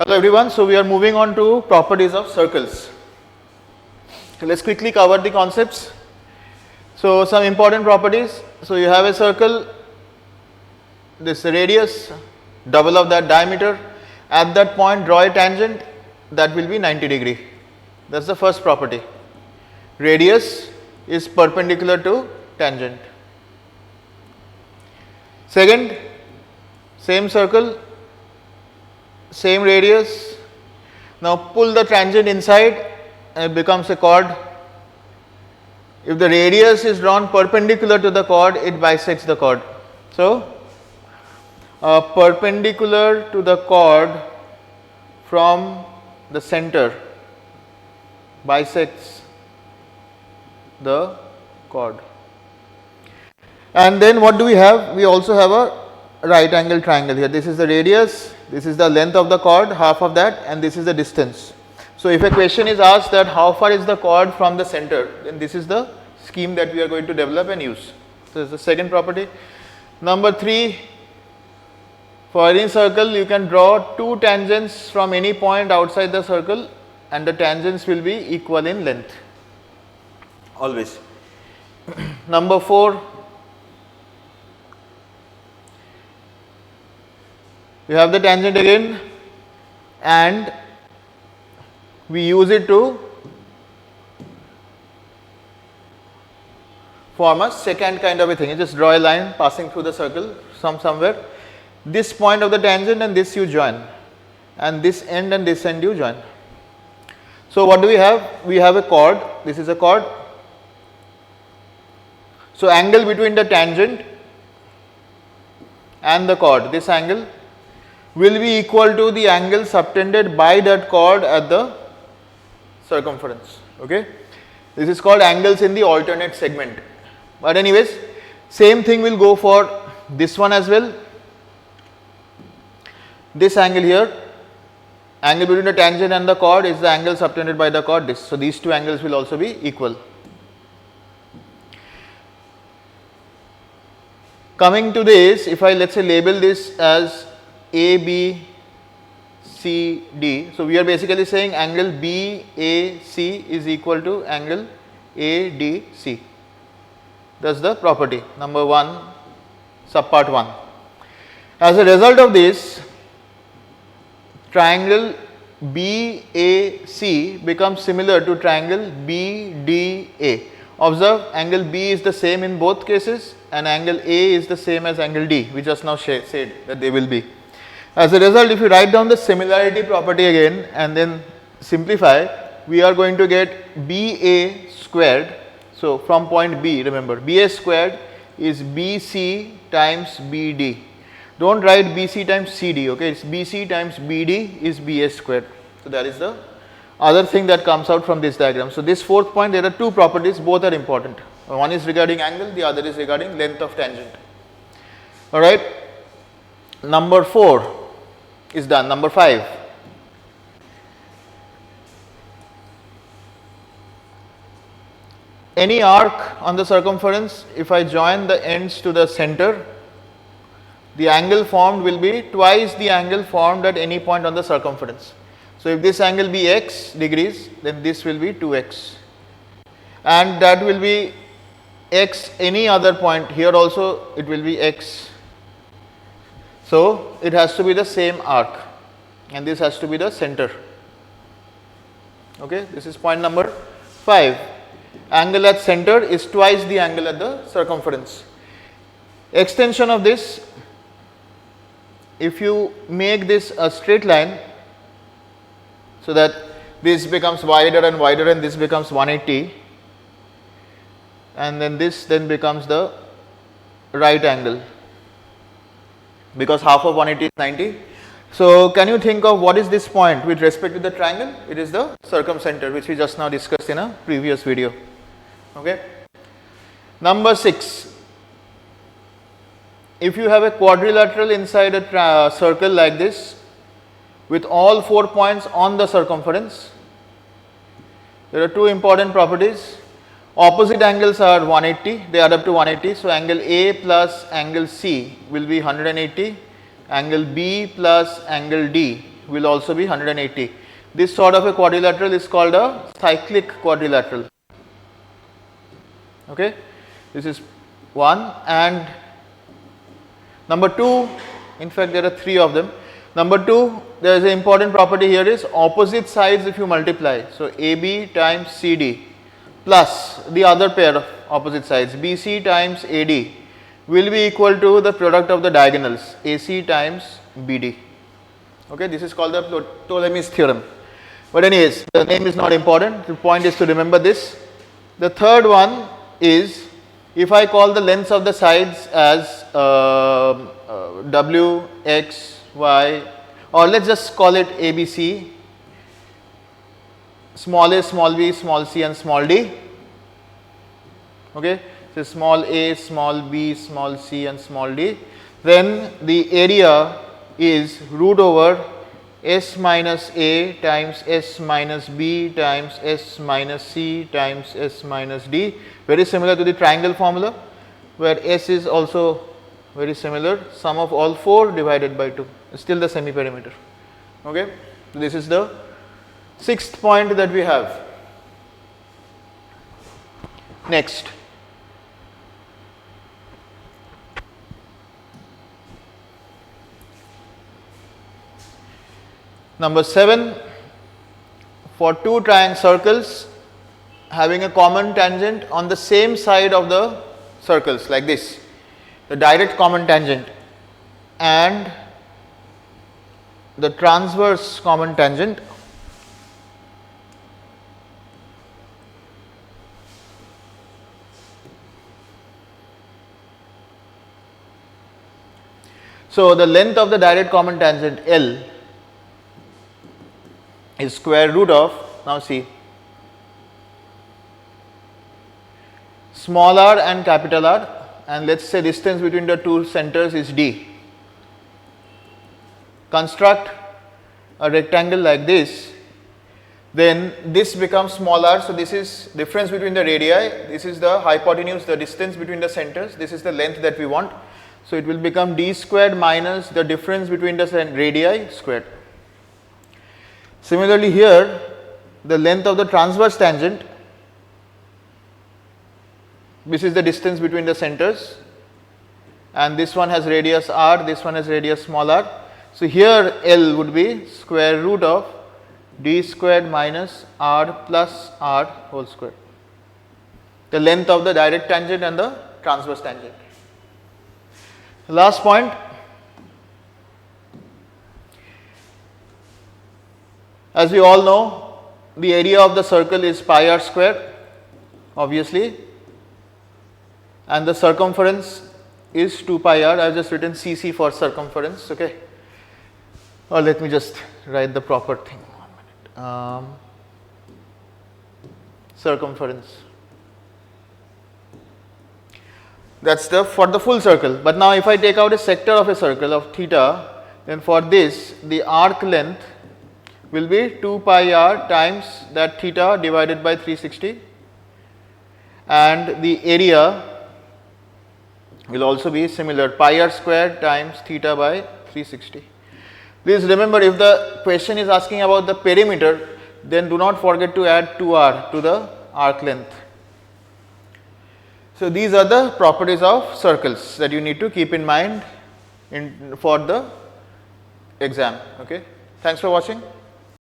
Hello everyone, so we are moving on to properties of circles. So let's quickly cover the concepts. So some important properties. So you have a circle, this radius, double of that diameter. At that point draw a tangent that will be 90 degree. That's the first property. Radius is perpendicular to tangent. Second, same circle, same radius. Now pull the tangent inside and it becomes a chord. If the radius is drawn perpendicular to the chord, it bisects the chord. So perpendicular to the chord from the center bisects the chord. And then what do we have? We also have a right angle triangle here. This is the radius, this is the length of the chord, half of that, and this is the distance. So if a question is asked that how far is the chord from the center, then this is the scheme that we are going to develop and use. So this is the second property. Number 3, for any circle you can draw two tangents from any point outside the circle and the tangents will be equal in length always. Number 4, you have the tangent again and we use it to form a secant kind of a thing. You just draw a line passing through the circle somewhere. This point of the tangent and this you join, and this end and this end you join. So what do we have? We have a chord. This is a chord. So angle between the tangent and the chord, this angle will be equal to the angle subtended by that chord at the circumference. Okay, this is called angles in the alternate segment. But anyways, same thing will go for this one as well. This angle here, angle between the tangent and the chord is the angle subtended by the chord. This, so these two angles will also be equal. Coming to this, if I let's say label this as A, B, C, D. So we are basically saying angle B, A, C is equal to angle A, D, C. That's the property number 1, subpart 1. As a result of this, triangle BAC becomes similar to triangle BDA. Observe, angle B is the same in both cases and angle A is the same as angle D. We just now said that they will be. As a result, if you write down the similarity property again and then simplify, we are going to get BA squared. So from point B, remember BA squared is BC times BD. Don't write BC times CD, okay, it's BC times BD is BA squared. So that is the other thing that comes out from this diagram. So this fourth point, there are two properties, both are important. One is regarding angle, the other is regarding length of tangent. Alright, number 4 is done. Number 5. Any arc on the circumference, if I join the ends to the center, the angle formed will be twice the angle formed at any point on the circumference. So if this angle be x degrees, then this will be 2x, and that will be x any other point. Here also it will be x. So it has to be the same arc and this has to be the center. Okay, this is point number 5. Angle at center is twice the angle at the circumference. Extension of this, if you make this a straight line so that this becomes wider and wider and this becomes 180 and then this then becomes the right angle because half of 180 is 90. So can you think of what is this point with respect to the triangle? It is the circumcenter, which we just now discussed in a previous video. Okay. Number 6. If you have a quadrilateral inside a circle like this with all 4 points on the circumference, there are two important properties. Opposite angles are 180, they add up to 180. So angle A plus angle C will be 180, angle B plus angle D will also be 180. This sort of a quadrilateral is called a cyclic quadrilateral. Okay, this is one. And number 2, in fact there are 3 of them. Number 2, there is an important property here is opposite sides if you multiply. So AB times CD plus the other pair of opposite sides BC times AD will be equal to the product of the diagonals AC times BD. Okay, this is called the Ptolemy's theorem. But anyways, the name is not important. The point is to remember this. The third one is, if I call the lengths of the sides as W, X, Y, or let's just call it ABC, small a, small b, small c and small d. Okay, so small a, small b, small c and small d. Then the area is root over S minus A times S minus B times S minus C times S minus D, very similar to the triangle formula where S is also very similar, sum of all 4 divided by 2 is still the semi perimeter. Okay, so this is the 6th point that we have. Next, number 7, for 2 triangle circles having a common tangent on the same side of the circles like this, the direct common tangent and the transverse common tangent, so the length of the direct common tangent L is square root of, now see, small r and capital R, and let us say distance between the 2 centers is D. Construct a rectangle like this, then this becomes small r. So, this is difference between the radii, this is the hypotenuse, the distance between the centers, this is the length that we want. So, it will become D squared minus the difference between the radii squared. Similarly, here the length of the transverse tangent, this is the distance between the centers, and this one has radius r, this one has radius small r. So, here L would be square root of D squared minus r plus r whole square, the length of the direct tangent and the transverse tangent. Last point, as we all know, the area of the circle is pi r square obviously, and the circumference is 2 pi r. I have just written cc for circumference. Okay, or let me just write the proper thing, 1 minute. Circumference, that is for the full circle. But now if I take out a sector of a circle of theta, then for this the arc length will be 2 pi r times that theta divided by 360, and the area will also be similar, pi r squared times theta by 360. Please remember, if the question is asking about the perimeter, then do not forget to add 2r to the arc length. So, these are the properties of circles that you need to keep in mind for the exam. Okay. Thanks for watching.